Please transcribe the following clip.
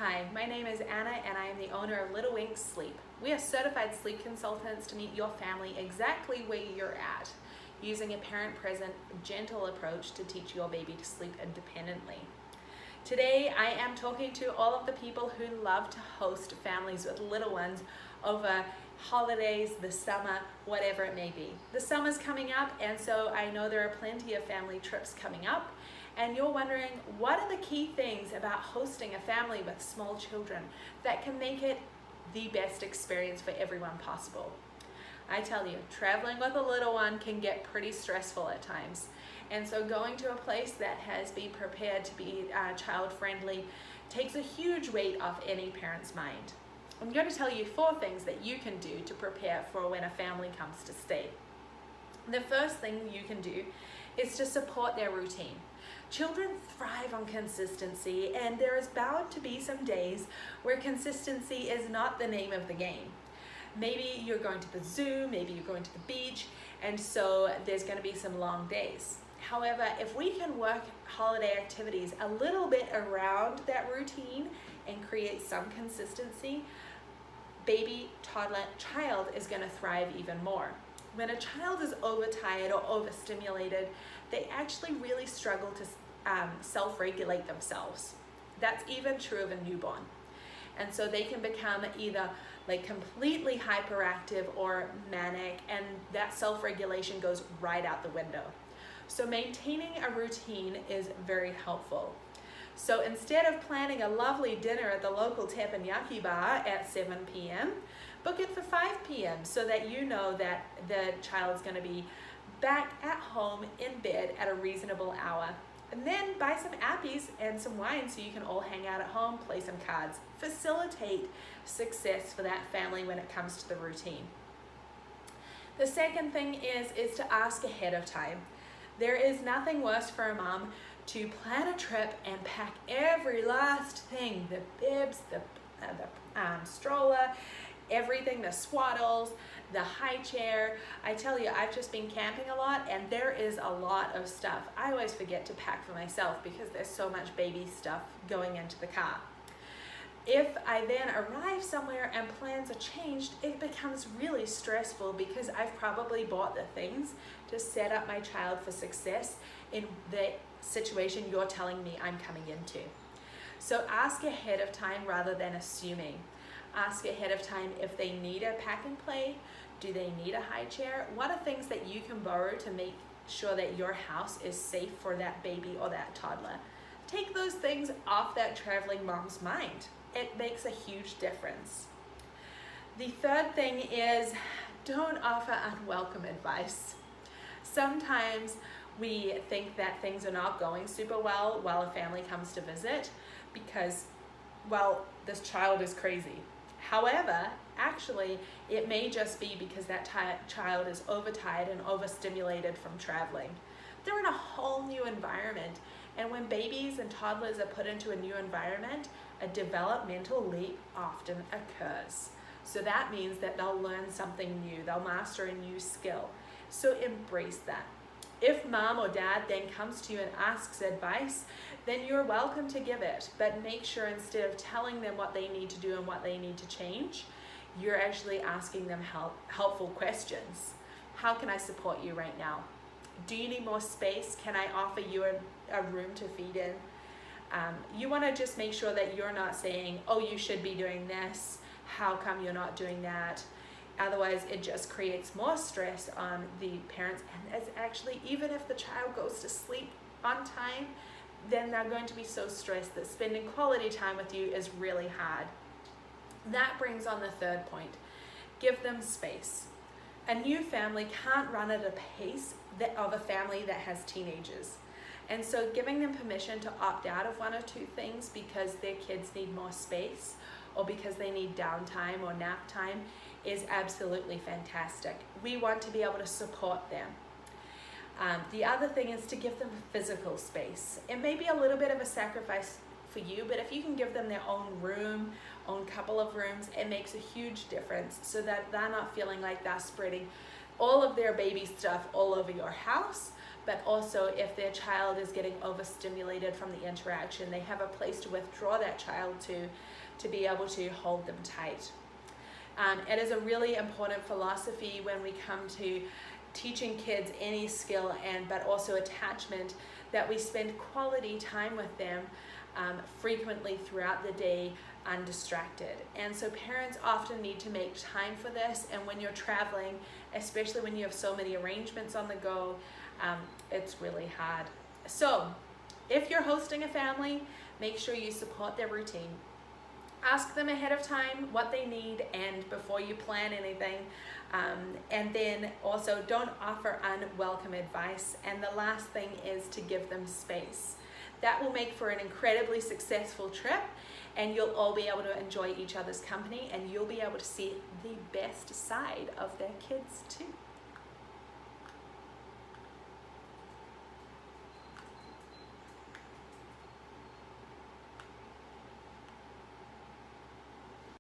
Hi, my name is Anna and I am the owner of Little Wink Sleep. We are certified sleep consultants to meet your family exactly where you're at, using a parent-present, gentle approach to teach your baby to sleep independently. Today, I am talking to all of the people who love to host families with little ones over holidays, the summer, whatever it may be. The summer's coming up, and so I know there are plenty of family trips coming up, and you're wondering, what are the key things about hosting a family with small children that can make it the best experience for everyone possible? I tell you, traveling with a little one can get pretty stressful at times. And so going to a place that has been prepared to be child-friendly takes a huge weight off any parent's mind. I'm going to tell you 4 things that you can do to prepare for when a family comes to stay. The first thing you can do is to support their routine. Children thrive on consistency, and there is bound to be some days where consistency is not the name of the game. Maybe you're going to the zoo, maybe you're going to the beach, and so there's going to be some long days. However, if we can work holiday activities a little bit around that routine and create some consistency, baby, toddler, child is going to thrive even more. When a child is overtired or overstimulated, they actually really struggle to self-regulate themselves. That's even true of a newborn. And so they can become either like completely hyperactive or manic, and that self-regulation goes right out the window. So maintaining a routine is very helpful. So instead of planning a lovely dinner at the local teppanyaki bar at 7 p.m., book it for 5 p.m. so that you know that the child's going to be back at home in bed at a reasonable hour. And then buy some appies and some wine so you can all hang out at home, play some cards. Facilitate success for that family when it comes to the routine. The second thing is to ask ahead of time. There is nothing worse for a mom to plan a trip and pack every last thing, the bibs, the stroller, everything, the swaddles, the high chair. I tell you, I've just been camping a lot, and there is a lot of stuff. I always forget to pack for myself because there's so much baby stuff going into the car. If I then arrive somewhere and plans are changed, it becomes really stressful because I've probably bought the things to set up my child for success in the situation you're telling me I'm coming into. So ask ahead of time rather than assuming. Ask ahead of time if they need a pack and play. Do they need a high chair? What are things that you can borrow to make sure that your house is safe for that baby or that toddler? Take those things off that traveling mom's mind. It makes a huge difference. The third thing is, don't offer unwelcome advice. Sometimes we think that things are not going super well while a family comes to visit because, well, this child is crazy. However, actually, it may just be because that child is overtired and overstimulated from traveling. They're in a whole new environment, and when babies and toddlers are put into a new environment, a developmental leap often occurs. So that means that they'll learn something new, they'll master a new skill. So embrace that. If mom or dad then comes to you and asks advice, then you're welcome to give it, but make sure instead of telling them what they need to do and what they need to change, you're actually asking them helpful questions. How can I support you right now? Do you need more space? Can I offer you a room to feed in? You want to just make sure that you're not saying, oh, you should be doing this. How come you're not doing that? Otherwise, it just creates more stress on the parents. And it's actually, even if the child goes to sleep on time, then they're going to be so stressed that spending quality time with you is really hard. That brings on the third point. Give them space. A new family can't run at a pace of a family that has teenagers. And so giving them permission to opt out of 1 or 2 things because their kids need more space or because they need downtime or nap time is absolutely fantastic. We want to be able to support them. The other thing is to give them physical space. It may be a little bit of a sacrifice for you, but if you can give them their own room, own couple of rooms, it makes a huge difference so that they're not feeling like they're spreading all of their baby stuff all over your house, but also if their child is getting overstimulated from the interaction, they have a place to withdraw that child to be able to hold them tight. It is a really important philosophy when we come to teaching kids any skill, but also attachment, that we spend quality time with them frequently throughout the day, undistracted. And so parents often need to make time for this, and when you're traveling, especially when you have so many arrangements on the go, it's really hard. So if you're hosting a family, make sure you support their routine. Ask them ahead of time what they need and before you plan anything. And then also don't offer unwelcome advice. And the last thing is to give them space. That will make for an incredibly successful trip, and you'll all be able to enjoy each other's company, and you'll be able to see the best side of their kids too.